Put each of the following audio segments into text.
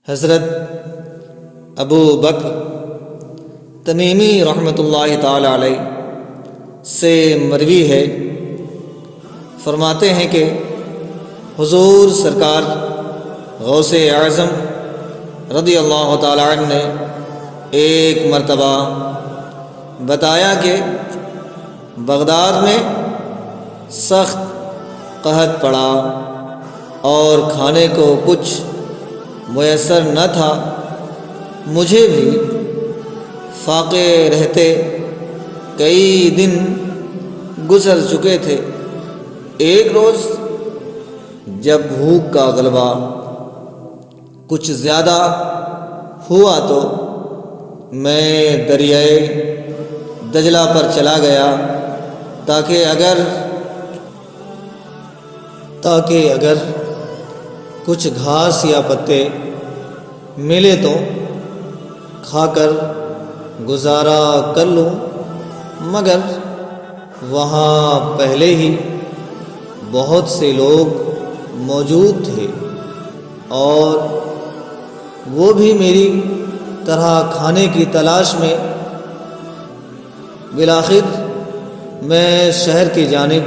حضرت ابو بکر تمیمی رحمۃ اللہ تعالی علیہ سے مروی ہے، فرماتے ہیں کہ حضور سرکار غوث اعظم رضی اللہ تعالی عنہ نے ایک مرتبہ بتایا کہ بغداد میں سخت قحط پڑا اور کھانے کو کچھ میسر نہ تھا۔ مجھے بھی فاقے رہتے کئی دن گزر چکے تھے۔ ایک روز جب بھوک کا غلبہ کچھ زیادہ ہوا تو میں دریائے دجلہ پر چلا گیا تاکہ اگر کچھ گھاس یا پتے ملے تو کھا کر گزارا کر لوں، مگر وہاں پہلے ہی بہت سے لوگ موجود تھے اور وہ بھی میری طرح کھانے کی تلاش میں۔ بالآخر میں شہر کی جانب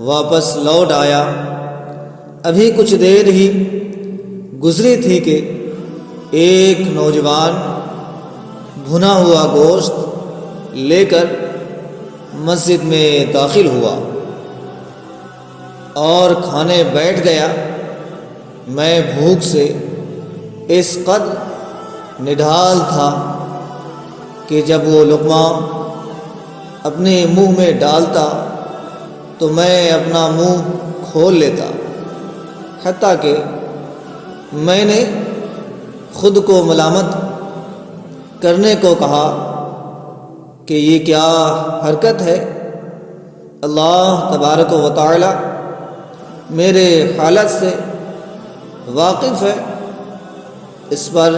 واپس لوٹ آیا۔ ابھی کچھ دیر ہی گزری تھی کہ ایک نوجوان بھنا ہوا گوشت لے کر مسجد میں داخل ہوا اور کھانے بیٹھ گیا۔ میں بھوک سے اس قدر نڈھال تھا کہ جب وہ لقمہ اپنے منہ میں ڈالتا تو میں اپنا منہ کھول لیتا، حتیٰ کہ میں نے خود کو ملامت کرنے کو کہا کہ یہ کیا حرکت ہے؟ اللہ تبارک و تعالی میرے حالت سے واقف ہے، اس پر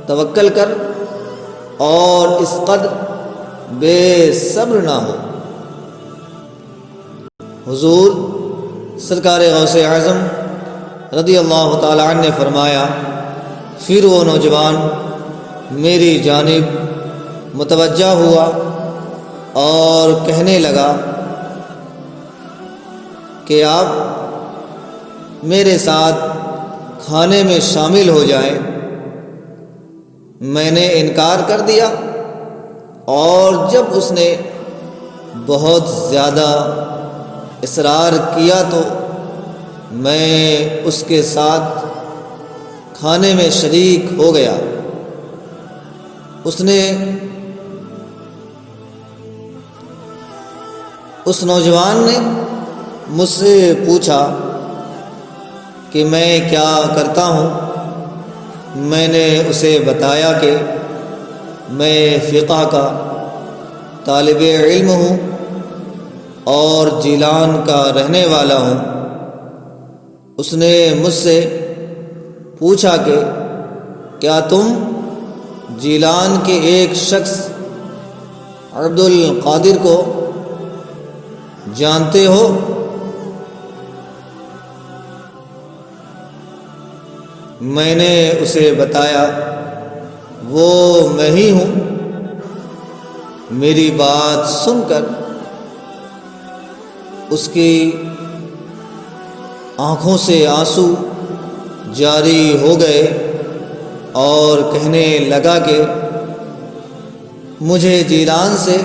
توکل کر اور اس قدر بے صبر نہ ہو۔ حضور سرکار غوث اعظم رضی اللہ تعالی عنہ نے فرمایا، پھر وہ نوجوان میری جانب متوجہ ہوا اور کہنے لگا کہ آپ میرے ساتھ کھانے میں شامل ہو جائیں۔ میں نے انکار کر دیا اور جب اس نے بہت زیادہ اصرار کیا تو میں اس کے ساتھ کھانے میں شریک ہو گیا۔ اس نوجوان نے مجھ سے پوچھا کہ میں کیا کرتا ہوں۔ میں نے اسے بتایا کہ میں فقہ کا طالب علم ہوں اور جیلان کا رہنے والا ہوں۔ اس نے مجھ سے پوچھا کہ کیا تم جیلان کے ایک شخص عبد القادر کو جانتے ہو؟ میں نے اسے بتایا وہ میں ہی ہوں۔ میری بات سن کر اس کی آنکھوں سے آنسو جاری ہو گئے اور کہنے لگا کہ مجھے جیلان سے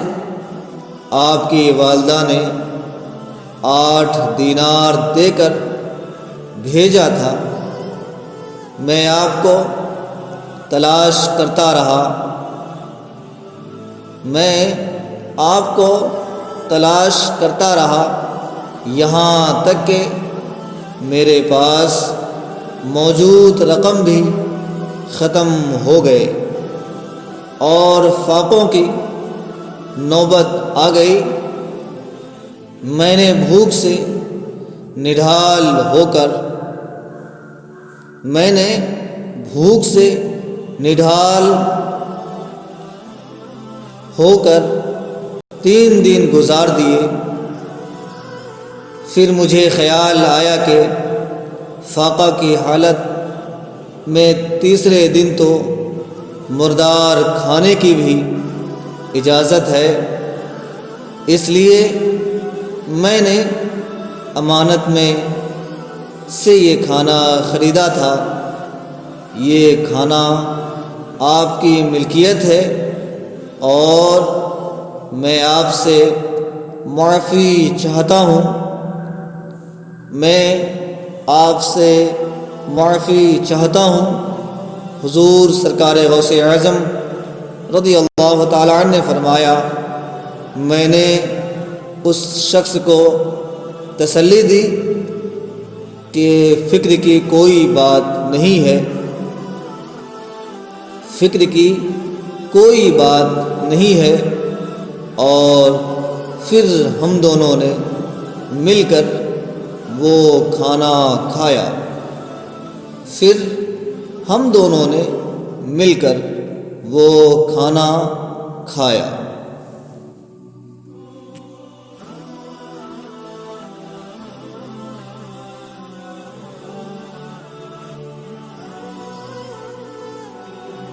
آپ کی والدہ نے 8 دینار دے کر بھیجا تھا۔ میں آپ کو تلاش کرتا رہا، یہاں تک کہ میرے پاس موجود رقم بھی ختم ہو گئے اور فاقوں کی نوبت آ گئی۔ میں نے بھوک سے نڈھال ہو کر 3 دن گزار دیے۔ پھر مجھے خیال آیا کہ فاقہ کی حالت میں تیسرے دن تو مردار کھانے کی بھی اجازت ہے، اس لیے میں نے امانت میں سے یہ کھانا خریدا تھا۔ یہ کھانا آپ کی ملکیت ہے اور میں آپ سے معافی چاہتا ہوں۔ میں آپ سے معافی چاہتا ہوں۔ حضور سرکار غوث اعظم رضی اللہ تعالیٰ عنہ نے فرمایا، میں نے اس شخص کو تسلی دی کہ فکر کی کوئی بات نہیں ہے، فکر کی کوئی بات نہیں ہے، اور پھر ہم دونوں نے مل کر وہ کھانا کھایا، پھر ہم دونوں نے مل کر وہ کھانا کھایا۔